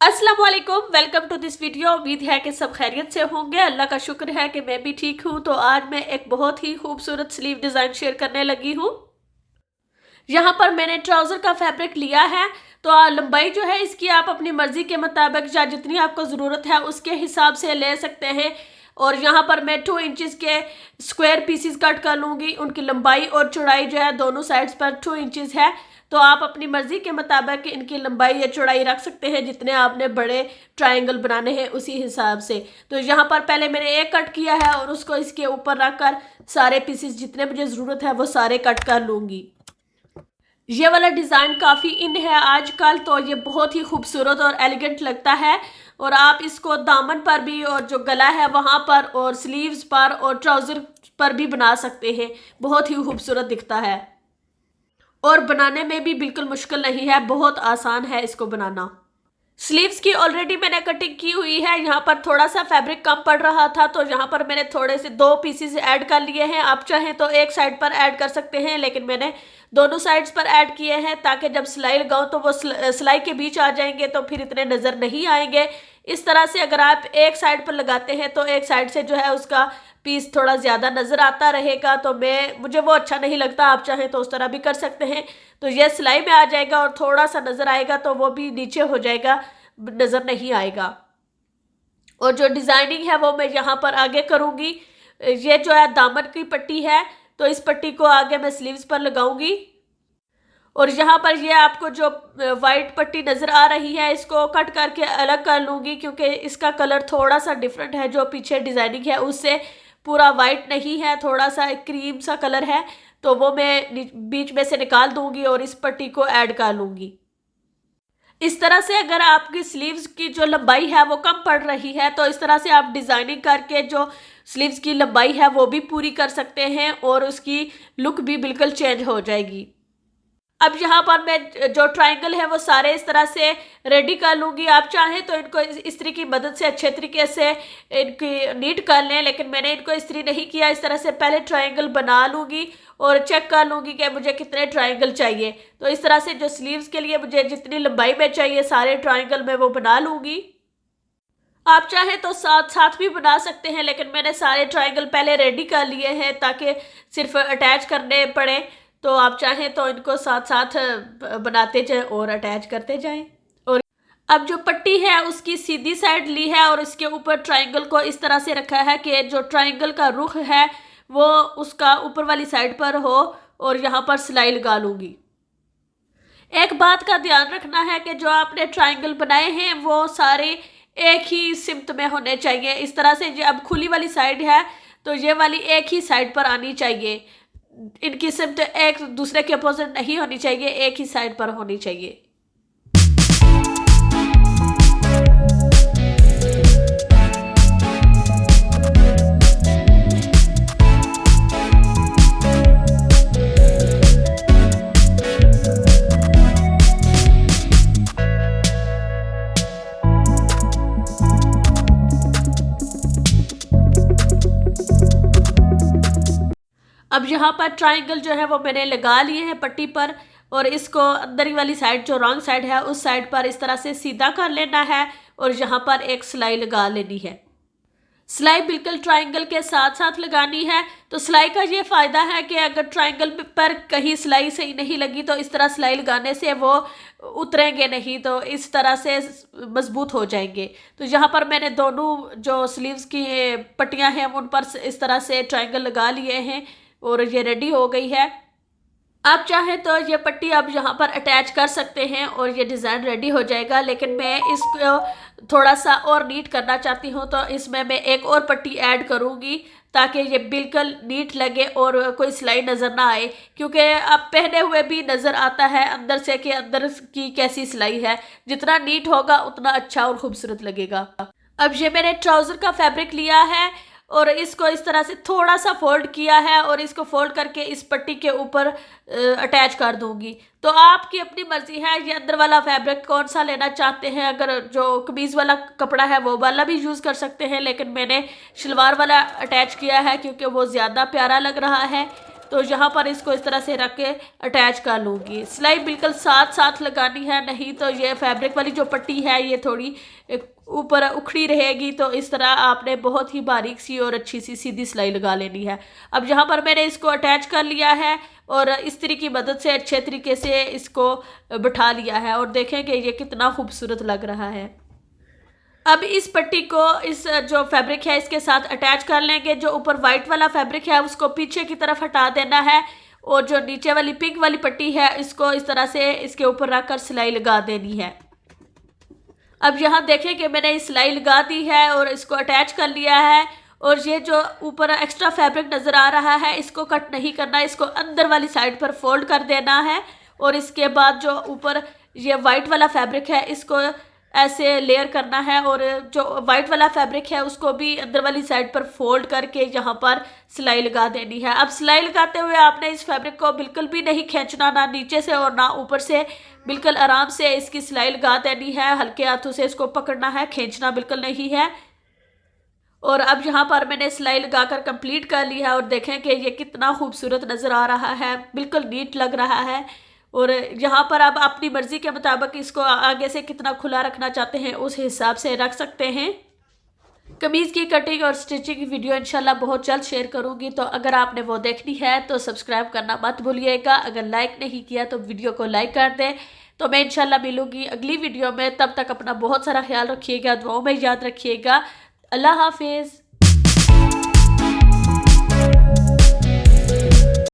अस्सलाम वालेकुम, welcome to this video. उम्मीद है कि सब खैरियत से होंगे। अल्लाह का शुक्र है कि मैं भी ठीक हूँ। तो आज मैं एक बहुत ही खूबसूरत स्लीव डिज़ाइन शेयर करने लगी हूँ। यहाँ पर मैंने ट्राउज़र का फैब्रिक लिया है। तो लंबाई जो है इसकी आप अपनी मर्ज़ी के मुताबिक या जितनी आपको ज़रूरत है उसके हिसाब से ले सकते हैं। और यहाँ पर मैं 2 इंचज़ के स्क्वायर पीसीस कट कर लूँगी। उनकी लंबाई और चौड़ाई जो है दोनों साइड्स पर 2 इंचज़ है। तो आप अपनी मर्ज़ी के मुताबिक इनकी लंबाई या चौड़ाई रख सकते हैं, जितने आपने बड़े ट्रायंगल बनाने हैं उसी हिसाब से। तो यहाँ पर पहले मैंने एक कट किया है और उसको इसके ऊपर रख कर सारे पीसेस जितने मुझे ज़रूरत है वो सारे कट कर लूँगी। ये वाला डिज़ाइन काफ़ी इन है आजकल, तो ये बहुत ही खूबसूरत और एलिगेंट लगता है। और आप इसको दामन पर भी और जो गला है वहाँ पर और स्लीव्स पर और ट्राउज़र पर भी बना सकते हैं। बहुत ही खूबसूरत दिखता है और बनाने में भी बिल्कुल मुश्किल नहीं है, बहुत आसान है इसको बनाना। स्लीव्स की ऑलरेडी मैंने कटिंग की हुई है। यहाँ पर थोड़ा सा फैब्रिक कम पड़ रहा था तो यहाँ पर मैंने थोड़े से 2 पीसेस ऐड कर लिए हैं। आप चाहें तो एक साइड पर ऐड कर सकते हैं, लेकिन मैंने दोनों साइड्स पर ऐड किए हैं ताकि जब सिलाई लगाऊं तो वो सिलाई के बीच आ जाएंगे तो फिर इतने नज़र नहीं आएंगे। इस तरह से अगर आप एक साइड पर लगाते हैं तो एक साइड से जो है उसका पीस थोड़ा ज़्यादा नज़र आता रहेगा, तो मुझे वो अच्छा नहीं लगता। आप चाहें तो उस तरह भी कर सकते हैं। तो ये सिलाई में आ जाएगा और थोड़ा सा नज़र आएगा तो वो भी नीचे हो जाएगा, नज़र नहीं आएगा। और जो डिज़ाइनिंग है वो मैं यहाँ पर आगे करूँगी। ये जो है दामन की पट्टी है, तो इस पट्टी को आगे मैं स्लीव्स पर लगाऊंगी। और यहाँ पर ये आपको जो वाइट पट्टी नज़र आ रही है इसको कट करके अलग कर लूँगी, क्योंकि इसका कलर थोड़ा सा डिफरेंट है। जो पीछे डिज़ाइनिंग है उससे पूरा वाइट नहीं है, थोड़ा सा एक क्रीम सा कलर है। तो वो मैं बीच में से निकाल दूँगी और इस पट्टी को ऐड कर लूँगी। इस तरह से अगर आपकी स्लीव्स की जो लंबाई है वो कम पड़ रही है तो इस तरह से आप डिज़ाइनिंग करके जो स्लीव्स की लंबाई है वो भी पूरी कर सकते हैं और उसकी लुक भी बिल्कुल चेंज हो जाएगी। अब यहाँ पर मैं जो ट्रायंगल है वो सारे इस तरह से रेडी कर लूँगी। आप चाहें तो इनको इस्त्री की मदद से अच्छे तरीके से इनकी नीट कर लें, लेकिन मैंने इनको इस्त्री नहीं किया। इस तरह से पहले ट्रायंगल बना लूँगी और चेक कर लूँगी कि मुझे कितने ट्रायंगल चाहिए। तो इस तरह से जो स्लीव्स के लिए मुझे जितनी लंबाई में चाहिए सारे ट्रायंगल मैं वो बना लूँगी। आप चाहे तो साथ साथ भी बना सकते हैं, लेकिन मैंने सारे ट्रायंगल पहले रेडी कर लिए हैं ताकि सिर्फ अटैच करने पड़े। तो आप चाहें तो इनको साथ साथ बनाते जाएं और अटैच करते जाएं। और अब जो पट्टी है उसकी सीधी साइड ली है और इसके ऊपर ट्रायंगल को इस तरह से रखा है कि जो ट्रायंगल का रुख है वो उसका ऊपर वाली साइड पर हो और यहाँ पर सिलाई लगा लूँगी। एक बात का ध्यान रखना है कि जो आपने ट्रायंगल बनाए हैं वो सारे एक ही सिमत में होने चाहिए। इस तरह से जो अब खुली वाली साइड है तो ये वाली एक ही साइड पर आनी चाहिए। इनकी सिमत एक दूसरे के अपोजिट नहीं होनी चाहिए, एक ही साइड पर होनी चाहिए। अब यहाँ पर ट्रायंगल जो है वो मैंने लगा लिए हैं पट्टी पर और इसको अंदर वाली साइड जो रॉन्ग साइड है उस साइड पर इस तरह से सीधा कर लेना है और यहाँ पर एक सिलाई लगा लेनी है। सिलाई बिल्कुल ट्रायंगल के साथ साथ लगानी है। तो सिलाई का ये फ़ायदा है कि अगर ट्रायंगल पर कहीं सिलाई सही नहीं लगी तो इस तरह सिलाई लगाने से वो उतरेंगे नहीं, तो इस तरह से मजबूत हो जाएंगे। तो यहाँ पर मैंने दोनों जो स्लीव्स की पट्टियाँ हैं उन पर इस तरह से ट्रायंगल लगा लिए हैं और ये रेडी हो गई है। आप चाहें तो ये पट्टी आप यहाँ पर अटैच कर सकते हैं और ये डिज़ाइन रेडी हो जाएगा, लेकिन मैं इसको थोड़ा सा और नीट करना चाहती हूँ तो इसमें मैं एक और पट्टी ऐड करूँगी ताकि ये बिल्कुल नीट लगे और कोई सिलाई नज़र ना आए, क्योंकि अब पहने हुए भी नज़र आता है अंदर से कि अंदर की कैसी सिलाई है। जितना नीट होगा उतना अच्छा और ख़ूबसूरत लगेगा। अब ये मैंने ट्राउज़र का फैब्रिक लिया है और इसको इस तरह से थोड़ा सा फोल्ड किया है और इसको फोल्ड करके इस पट्टी के ऊपर अटैच कर दूंगी। तो आपकी अपनी मर्जी है ये अंदर वाला फैब्रिक कौन सा लेना चाहते हैं। अगर जो कमीज़ वाला कपड़ा है वो वाला भी यूज़ कर सकते हैं, लेकिन मैंने शलवार वाला अटैच किया है क्योंकि वो ज़्यादा प्यारा लग रहा है। तो यहाँ पर इसको इस तरह से रख के अटैच कर लूँगी। सिलाई बिल्कुल साथ साथ लगानी है, नहीं तो ये फैब्रिक वाली जो पट्टी है ये थोड़ी ऊपर उखड़ी रहेगी। तो इस तरह आपने बहुत ही बारीक सी और अच्छी सी सीधी सिलाई लगा लेनी है। अब यहाँ पर मैंने इसको अटैच कर लिया है और इस्त्री की मदद से अच्छे तरीके से इसको बिठा लिया है और देखें कि ये कितना खूबसूरत लग रहा है। अब इस पट्टी को इस जो फैब्रिक है इसके साथ अटैच कर लेंगे। जो ऊपर वाइट वाला फैब्रिक है उसको पीछे की तरफ हटा देना है और जो नीचे वाली पिंक वाली पट्टी है इसको इस तरह से इसके ऊपर रखकर सिलाई लगा देनी है। अब यहाँ देखें कि मैंने सिलाई लगा दी है और इसको अटैच कर लिया है। और ये जो ऊपर एक्स्ट्रा फैब्रिक नज़र आ रहा है इसको कट नहीं करना, इसको अंदर वाली साइड पर फोल्ड कर देना है। और इसके बाद जो ऊपर ये वाइट वाला फैब्रिक है इसको ऐसे लेयर करना है और जो वाइट वाला फैब्रिक है उसको भी अंदर वाली साइड पर फोल्ड करके यहाँ पर सिलाई लगा देनी है। अब सिलाई लगाते हुए आपने इस फैब्रिक को बिल्कुल भी नहीं खींचना, ना नीचे से और ना ऊपर से, बिल्कुल आराम से इसकी सिलाई लगा देनी है। हल्के हाथों से इसको पकड़ना है, खींचना बिल्कुल नहीं है। और अब यहाँ पर मैंने सिलाई लगाकर कंप्लीट कर ली है और देखें कि ये कितना खूबसूरत नज़र आ रहा है, बिल्कुल नीट लग रहा है। और यहाँ पर आप अपनी मर्ज़ी के मुताबिक इसको आगे से कितना खुला रखना चाहते हैं उस हिसाब से रख सकते हैं। कमीज़ की कटिंग और स्टिचिंग की वीडियो इंशाल्लाह बहुत जल्द शेयर करूँगी, तो अगर आपने वो देखनी है तो सब्सक्राइब करना मत भूलिएगा। अगर लाइक नहीं किया तो वीडियो को लाइक कर दें। तो मैं इंशाल्लाह मिलूँगी अगली वीडियो में, तब तक अपना बहुत सारा ख्याल रखिएगा, दुआओं में याद रखिएगा। अल्लाह हाफिज़।